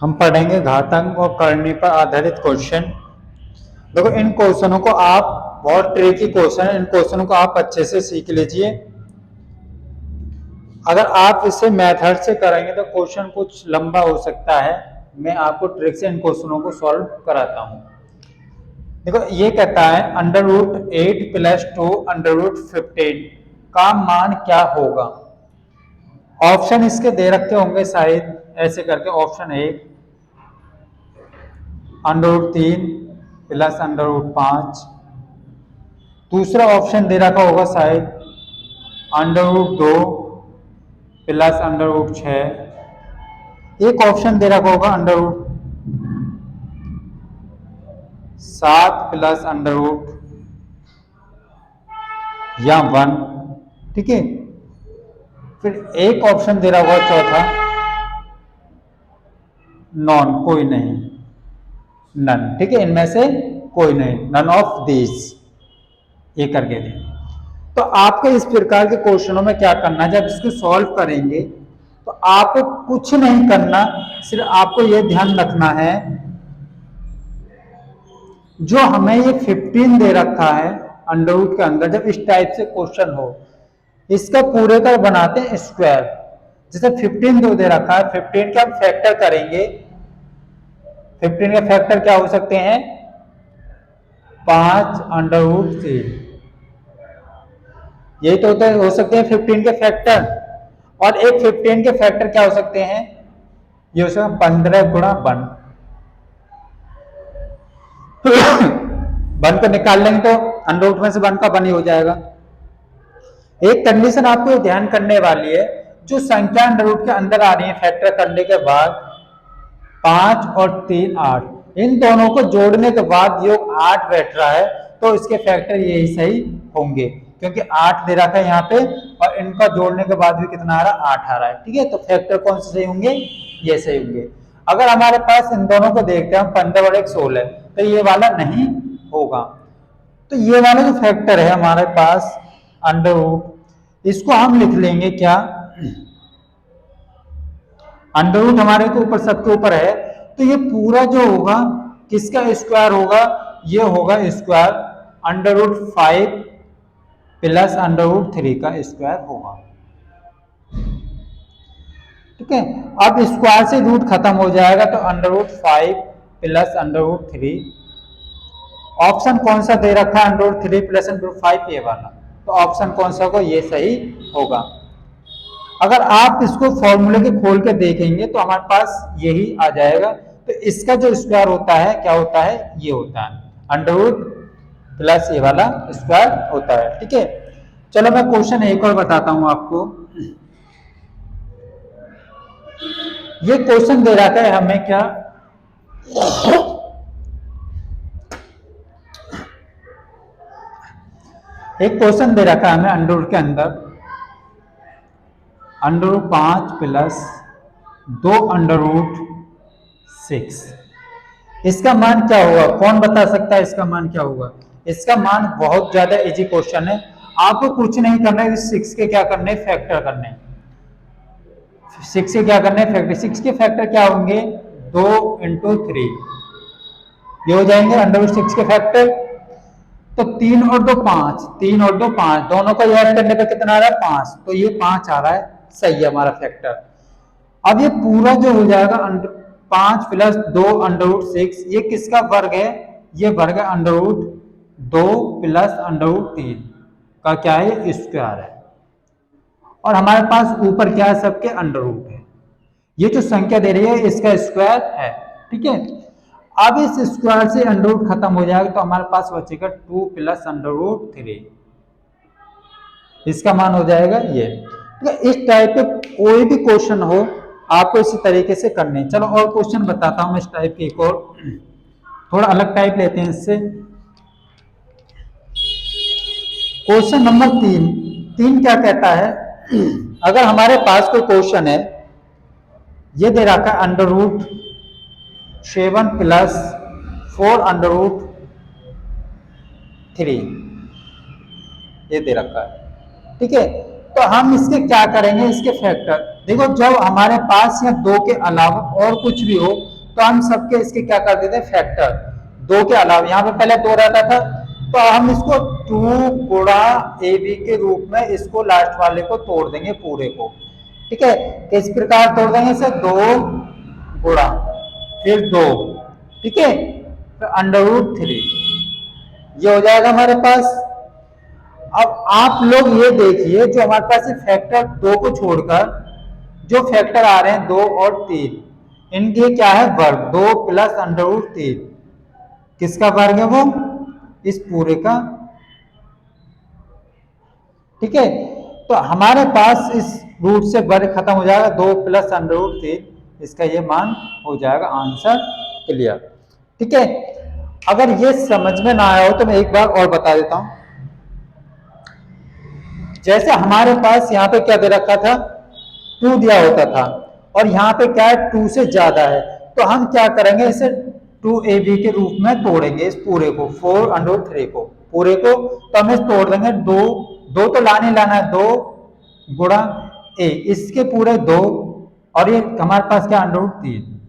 हम पढ़ेंगे घातांक और करने पर आधारित क्वेश्चन। देखो इन क्वेश्चनों को आप, बहुत ट्रिकी क्वेश्चन है, इन क्वेश्चनों को आप अच्छे से सीख लीजिए। अगर आप इसे मेथड से करेंगे तो क्वेश्चन कुछ लंबा हो सकता है। मैं आपको ट्रिक से इन क्वेश्चनों को सॉल्व कराता हूं। देखो ये कहता है √8 + 2 √15 का मान क्या होगा। ऑप्शन इसके दे रखे होंगे शायद ऐसे करके। ऑप्शन 1 √3 + √5। दूसरा ऑप्शन दे रखा होगा शायद √2 + √6। एक ऑप्शन दे रखा होगा √7 + या 1। ठीक है, फिर एक ऑप्शन दे रहा होगा चौथा नॉन, कोई नहीं, नन। ठीक है, इनमें से कोई नहीं, नन ऑफ दिस, ये करके दें। तो आपको इस प्रकार के क्वेश्चनों में क्या करना है, जब इसको सॉल्व करेंगे तो आपको कुछ नहीं करना, सिर्फ आपको यह ध्यान रखना है जो हमें ये 15 दे रखा है अंडर के अंदर, जब इस टाइप से क्वेश्चन हो इसका पूरे का बनाते हैं स्क्वायर। जैसे 15 दो दे रखा है, 15 का फैक्टर करेंगे। 15 का फैक्टर क्या हो सकते हैं, 5 √3। यही तो होता है, हो सकते हैं 15 के फैक्टर। और एक 15 के फैक्टर क्या हो सकते हैं, ये हो सकता है 15 × 1। 1 को निकाल लेंगे तो अंडर में से 1 का 1 ही हो जाएगा। एक कंडीशन आपको ध्यान करने वाली है, जो संख्या अंडर के अंदर आ रही है फैक्टर करने के बाद 5 और 3 8, इन दोनों को जोड़ने के बाद योग 8 बैठ रहा है, तो इसके फैक्टर यही सही होंगे, क्योंकि 8 दे रखा है यहाँ पे और इनका जोड़ने के बाद भी कितना आ रहा है, 8 आ रहा है। ठीक है, तो फैक्टर कौन से सही होंगे, ये सही होंगे। अगर हमारे पास इन दोनों को देखते हैं, 15 और 1 16, तो ये वाला नहीं होगा। तो ये वाला जो फैक्टर है हमारे पास अंडर, इसको हम लिख लेंगे क्या, अंडर हमारे को ऊपर सबके ऊपर है, तो ये पूरा जो होगा किसका स्क्वायर होगा, ये होगा स्क्वायर √5 + √3 का स्क्वायर होगा। ठीक है, अब स्क्वायर से रूट खत्म हो जाएगा, तो √5 + √3। ऑप्शन कौन सा दे रखा है, √3 + √5, ये वाला, तो ऑप्शन कौन सा होगा, ये सही होगा। अगर आप इसको फॉर्मूले के खोल के देखेंगे तो हमारे पास यही आ जाएगा। तो इसका जो स्क्वायर होता है क्या होता है, ये होता है √+ ये वाला स्क्वायर होता है। ठीक है, चलो मैं क्वेश्चन एक और बताता हूं आपको। ये क्वेश्चन दे रखा है हमें क्या, एक क्वेश्चन दे रखा है हमें अंडर के अंदर √5 + 2 √6। इसका मान क्या होगा, कौन बता सकता है इसका मान क्या होगा। इसका मान बहुत ज्यादा इजी क्वेश्चन है, आपको कुछ नहीं करना है, 6 के क्या करने, फैक्टर करने। 6 के क्या करने, फैक्टर। 6 के फैक्टर क्या होंगे, 2 × 3, ये हो जाएंगे √6 के फैक्टर। तो 3 और 2 5, 3 और 2 5, दोनों को ऐड करने पर कितना आ रहा है, 5, तो ये 5 आ रहा है, सही है हमारा फैक्टर। अब ये पूरा जो हो जाएगा 5 + 2 √6, ये किसका वर्ग है, ये वर्ग है √2 + √3 का क्या है, स्क्वायर है। और हमारे पास ऊपर क्या है, सबके अंडर है। ये जो संख्या दे रही है इसका स्क्वायर है। ठीक है, अब इस स्क्वायर से अंडर खत्म हो जाएगा, तो हमारे पास बचेगा 2 + √3, इसका मान हो जाएगा ये। तो इस टाइप के कोई भी क्वेश्चन हो आपको इसी तरीके से करने। चलो और क्वेश्चन बताता हूं मैं इस टाइप के, एक और थोड़ा अलग टाइप लेते हैं इससे। क्वेश्चन नंबर 3 क्या कहता है, अगर हमारे पास कोई क्वेश्चन है, ये दे रखा है √7 + 4 √3, ये दे रखा है। ठीक है, तो हम इसके क्या करेंगे, इसके फैक्टर। देखो जब हमारे पास या 2 के अलावा और कुछ भी हो तो हम सबके इसके क्या कर देते हैं फैक्टर, दो के अलावा यहाँ पे पहले दो रहता था तो हम इसको टू गुणा ए बी के रूप में इसको लास्ट वाले को तोड़ देंगे पूरे को। ठीक है, किस प्रकार तोड़ देंगे इसे, दो गुणा फिर दो, ठीक है, फिर अंडर रूट थ्री, ये हो जाएगा हमारे पास। अब आप लोग ये देखिए जो हमारे पास फैक्टर दो को छोड़कर जो फैक्टर आ रहे हैं दो और तीन, इनके क्या है वर्ग, दो प्लस अंडर रूट तीन, किसका वर्ग है वो, इस पूरे का। ठीक है, तो हमारे पास इस रूट से वर्ग खत्म हो जाएगा, दो प्लस अंडर रूट तीन, इसका ये मान हो जाएगा आंसर क्लियर। ठीक है, अगर ये समझ में ना आया हो तो मैं एक बार और बता देता हूं। जैसे हमारे पास यहाँ पे क्या दे रखा था, टू दिया होता था और यहाँ पे क्या है टू से ज्यादा है, तो हम क्या करेंगे इसे टू ए बी के रूप में तोड़ेंगे इस पूरे को, फोर अंडर रूट थ्री को पूरे को, तो हम इसे तोड़ देंगे, दो दो तो लाने लाना है, दो गुणा ए, इसके पूरे दो और ये हमारे पास क्या अंडर रूट तीन।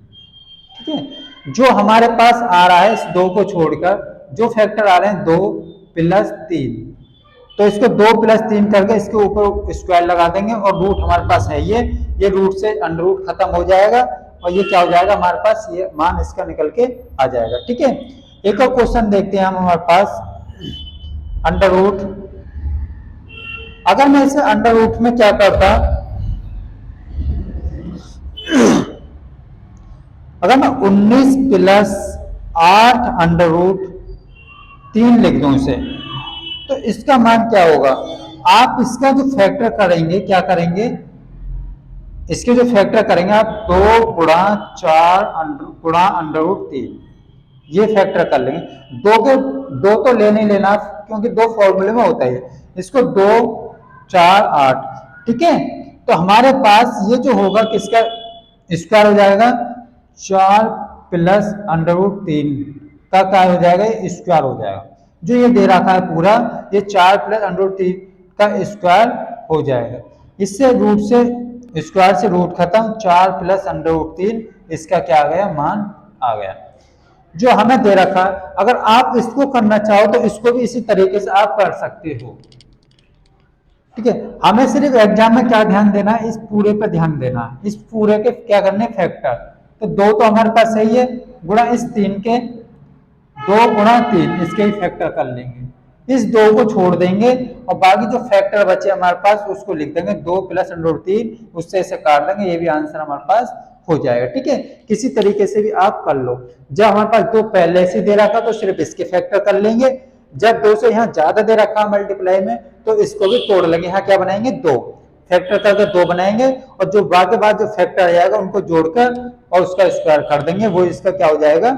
ठीक है, जो हमारे पास आ रहा है इस दो को छोड़कर जो फैक्टर आ रहे हैं दो प्लस तीन, तो इसको दो प्लस तीन करके इसके ऊपर स्क्वायर लगा देंगे और रूट हमारे पास है ये रूट से अंडर रूट खत्म हो जाएगा और ये क्या हो जाएगा हमारे पास, ये मान इसका निकल के आ जाएगा। ठीक है, एक और क्वेश्चन देखते हैं हम हमारे पास, अंडर रूट, अगर मैं इसे अंडर रूट में क्या करता, अगर मैं 19 प्लस 8 अंडर रूट 3 लिख दूं इसे, तो इसका मान क्या होगा, आप इसका जो फैक्टर करेंगे क्या करेंगे, इसके जो फैक्टर करेंगे आप दो गुणा चार गुणा अंडर रूट तीन, ये फैक्टर कर लेंगे, दो तो लेने ही लेना क्योंकि दो फॉर्मूले में होता है, इसको दो चार आठ। ठीक है, तो हमारे पास ये जो होगा किसका स्क्वायर हो जाएगा, चार प्लस अंडर रूट तीन का क्या हो जाएगा, स्क्वायर हो जाएगा, जो ये दे रखा है पूरा ये चार प्लस अंडर रूट तीन का स्क्वायर हो जाएगा, इससे रूट से स्क्वायर से रूट खत्म, चार प्लस अंडर रूट तीन, इसका क्या आ गया मान आ गया जो हमें दे रखा है। अगर आप इसको करना चाहो तो इसको भी इसी तरीके से आप कर सकते हो। ठीक है, हमें सिर्फ एग्जाम में क्या ध्यान देना है, इस पूरे पर ध्यान देना है, इस पूरे के क्या करने फैक्टर, तो दो तो हमारे पास सही है, गुणा इस तीन के, दो गुणा तीन इसके ही फैक्टर कर लेंगे, इस दो को छोड़ देंगे और बाकी जो फैक्टर बचे हमारे पास उसको लिख देंगे, दो प्लस अंडर रूट तीन, उससे इसे काट देंगे, ये भी आंसर हमारे पास हो जाएगा। ठीक है, किसी तरीके से भी आप कर लो, जब हमारे पास दो पहले से दे रखा तो सिर्फ इसके फैक्टर कर लेंगे, जब दो से यहाँ ज्यादा दे रखा मल्टीप्लाई में तो इसको भी तोड़ लेंगे, यहाँ क्या बनाएंगे दो फैक्टर करके दो बनाएंगे और जो बाकी बाद जो फैक्टर आ जाएगा उनको जोड़कर और उसका स्क्वायर कर देंगे, वो इसका क्या हो जाएगा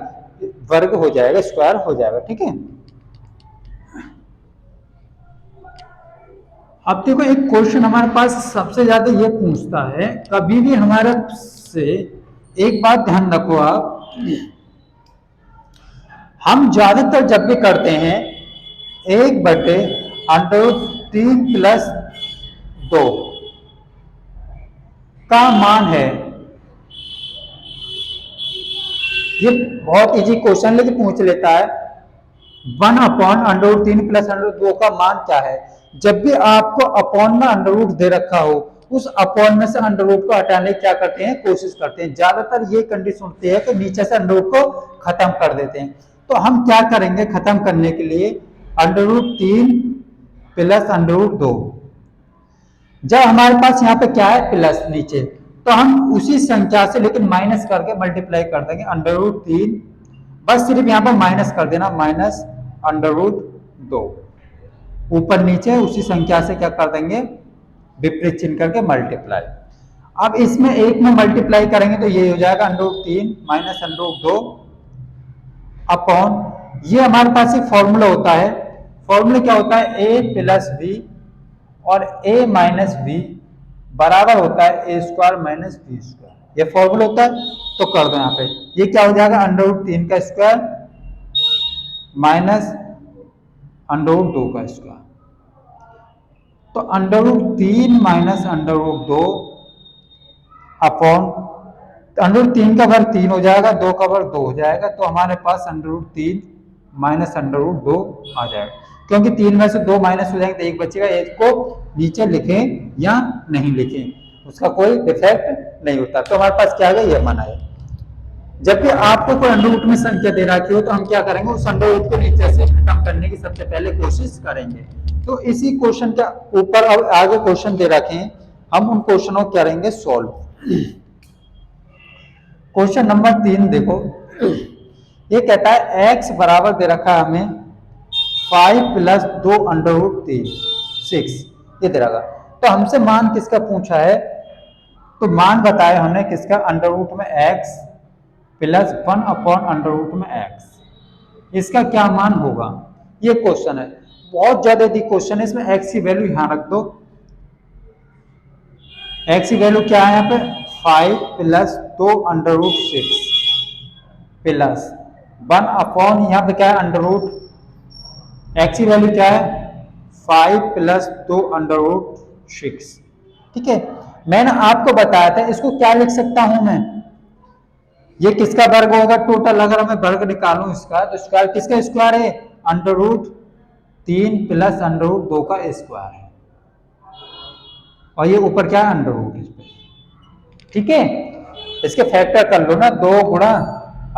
वर्ग हो जाएगा, स्क्वायर हो जाएगा। ठीक है, अब देखो एक क्वेश्चन हमारे पास सबसे ज्यादा ये पूछता है, कभी भी हमारे से एक बात ध्यान रखो आप, हम ज्यादातर जब भी करते हैं एक बटे अंडर रूट तीन प्लस दो का मान है, ये बहुत इजी क्वेश्चन लेकिन पूछ लेता है, वन अपॉन अंडर रूट तीन प्लस अंडर रूट दो का मान क्या है। जब भी आपको अपॉन में अंडर रूट दे रखा हो उस अपॉन में से अंडर रूट को हटाने की क्या करते हैं कोशिश करते हैं, ज्यादातर ये कंडीशन होती है कि नीचे से अंडर रूट को खत्म कर देते हैं। तो हम क्या करेंगे खत्म करने के लिए, अंडर रूट तीन प्लस अंडर रूट दो, जब हमारे पास यहाँ पे क्या है प्लस नीचे, तो हम उसी संख्या से लेकिन माइनस करके मल्टीप्लाई कर देंगे, अंडर रूट तीन, बस सिर्फ यहाँ पर माइनस कर देना, माइनस अंडर रूट दो, ऊपर नीचे उसी संख्या से क्या कर देंगे विपरीत चिन्ह करके मल्टीप्लाई। अब इसमें एक में मल्टीप्लाई करेंगे तो ये हो जाएगा अंडर रूट तीन माइनस अंडर रूट दो अपॉन, ये हमारे पास एक फॉर्मूला होता है, फॉर्मूला क्या होता है ए प्लस बी और ए माइनस बी बराबर होता है ए स्क्वायर माइनस बी स्क्वायर, ये फॉर्मूला होता है। तो कर दो यहाँ पे, ये क्या हो जाएगा अंडर रूट तीन का स्क्वायर माइनस अंडर रूट दो का स्क्वायर, तो अंडर रूट तीन माइनस अंडर रूट दो अपॉन अंडर रूट 3 का वर्ग 3 हो जाएगा, 2 का वर्ग 2 हो जाएगा, तो हमारे पास under root 3 minus under root 2 आ जाएगा। क्योंकि 3 में से 2 माइनस हो जाएंगे तो 1 बचेगा, 1 को नीचे लिखें या नहीं लिखें उसका कोई इफेक्ट नहीं होता। तो हमारे पास क्या आ गया, ये मान आया। जबकि आपको कोई अंडर रूट में संख्या दे रखी हो तो हम क्या करेंगे, उस अंडर रूट को नीचे से खत्म करने की सबसे पहले कोशिश करेंगे। तो इसी क्वेश्चन के ऊपर अब आगे क्वेश्चन दे रखे हैं, हम उन क्वेश्चनों को करेंगे सॉल्व। क्वेश्चन नंबर 3 देखो, ये कहता है x बराबर दे रखा है हमें 5 प्लस 2 अंडर रूट 3 6, ये दे रखा। तो हमसे मान किसका पूछा है, तो मान बताया हमने किसका, अंडर रूट में x plus 1 upon under root में x, इसका क्या मान होगा, ये क्वेश्चन है। बहुत ज्यादा यदि क्वेश्चन है, इसमें x की वैल्यू यहां रख दो। x की वैल्यू क्या है यहाँ पे, 5 plus 2 under root 6 plus 1 upon यहाँ पे क्या है, अंडर रूट, x की वैल्यू क्या है 5 प्लस 2 अंडर रूट 6। ठीक है, मैंने आपको बताया था इसको क्या लिख सकता हूं मैं, ये किसका वर्ग होगा टोटल, अगर मैं वर्ग निकालूं इसका तो स्क्वायर किसका स्क्वायर है, under root 3 plus under root 2 का स्क्वायर है, और ये ऊपर क्या है अंडर रूट इस पे। ठीक है, इसके फैक्टर कर लो ना, 2 गुणा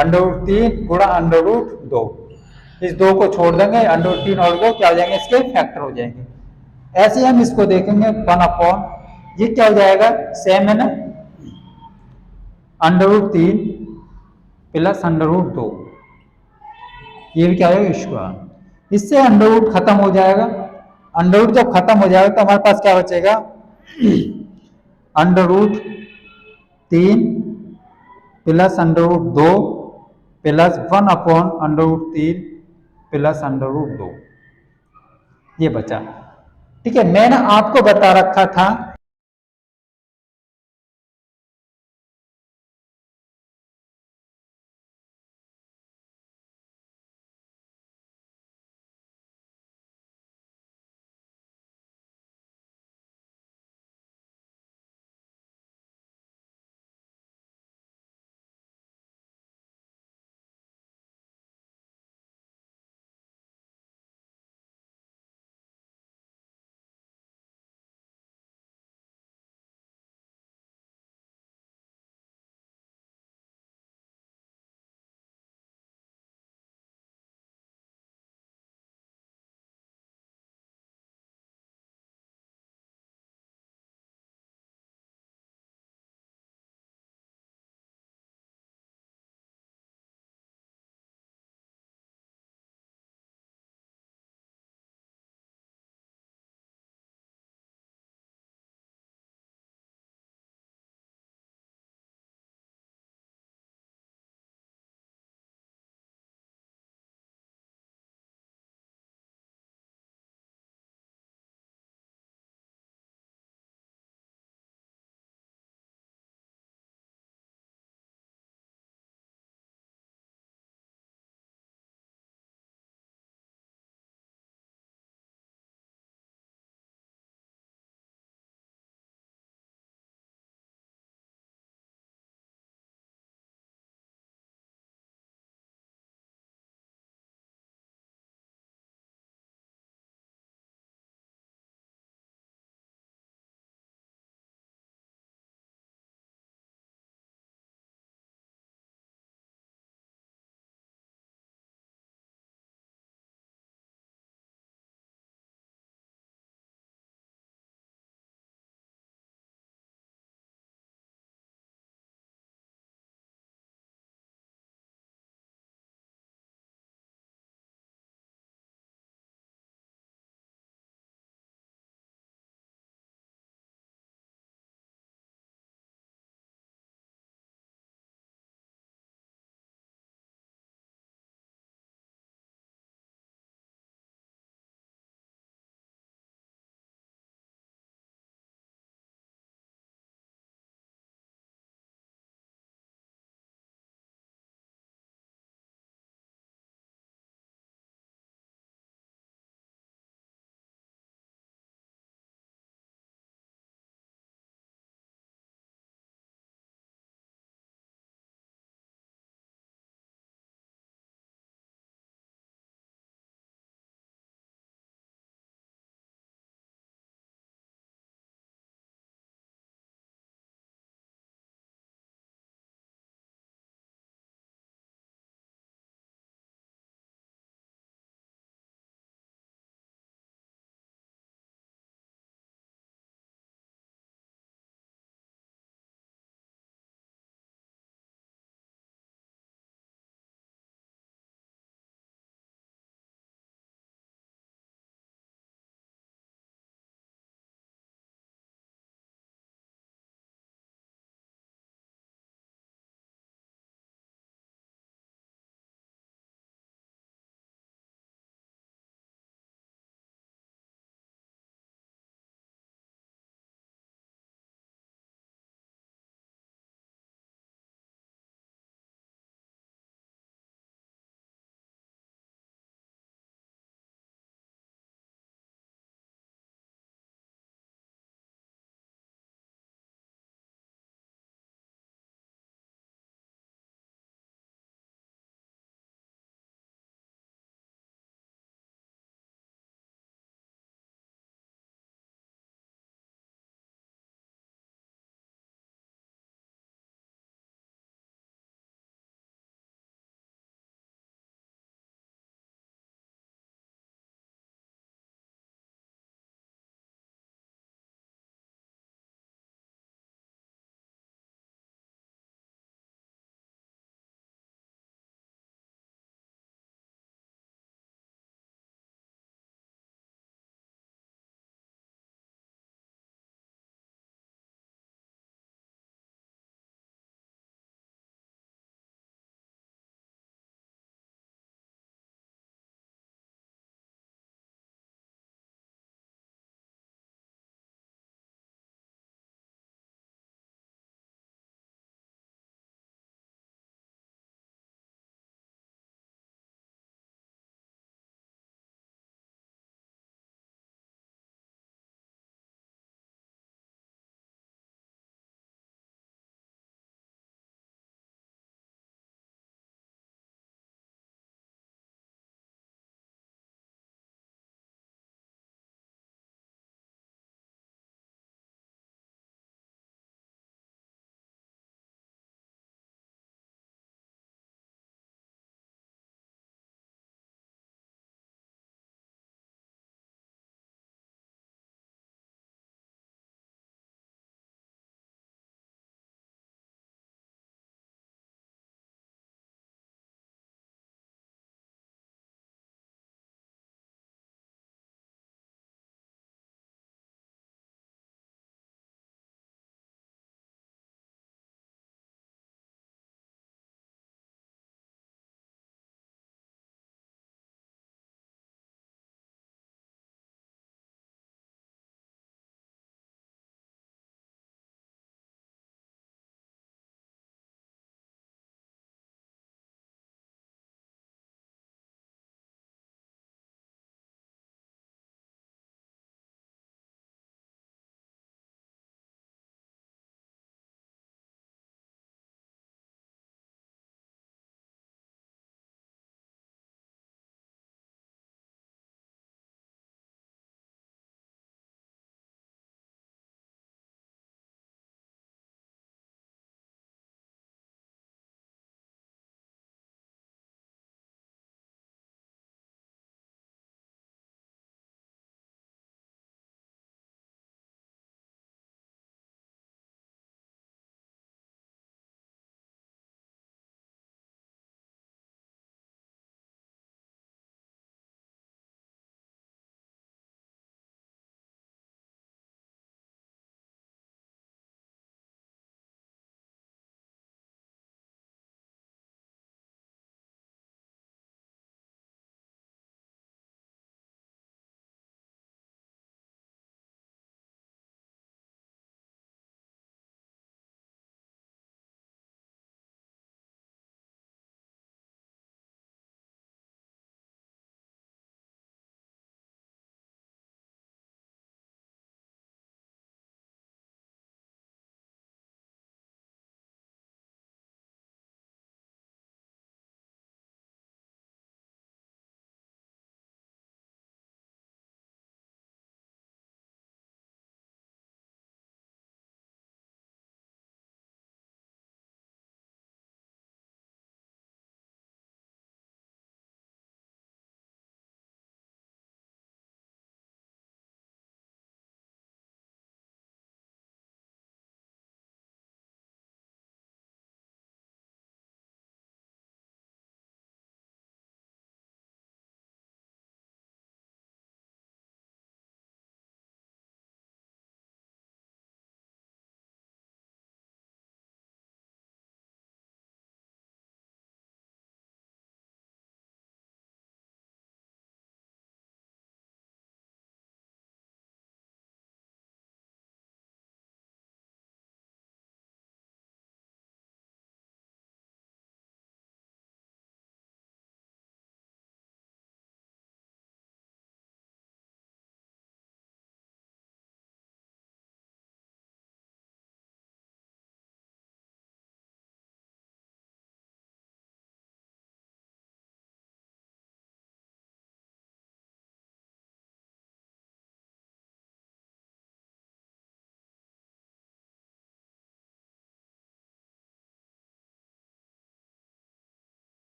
अंडर रूट 3 गुणा अंडर रूट 2, इस 2 को छोड़ देंगे, अंडर रूट 3 और 2 क्या हो जाएंगे, इसके फैक्टर हो जाएंगे। ऐसे हम इसको देखेंगे 1 अपॉन, ये क्या हो जाएगा, सेम है ना, under root 3 plus under root 2, ये भी क्या होगा स्क्वायर, इससे अंडर रूट खत्म हो जाएगा। अंडर रूट जब खत्म हो जाएगा तो हमारे पास क्या बचेगा, under root 3 plus under root 2 plus 1 upon under root 3 plus under root 2, ये बचा। ठीक है, मैंने आपको बता रखा था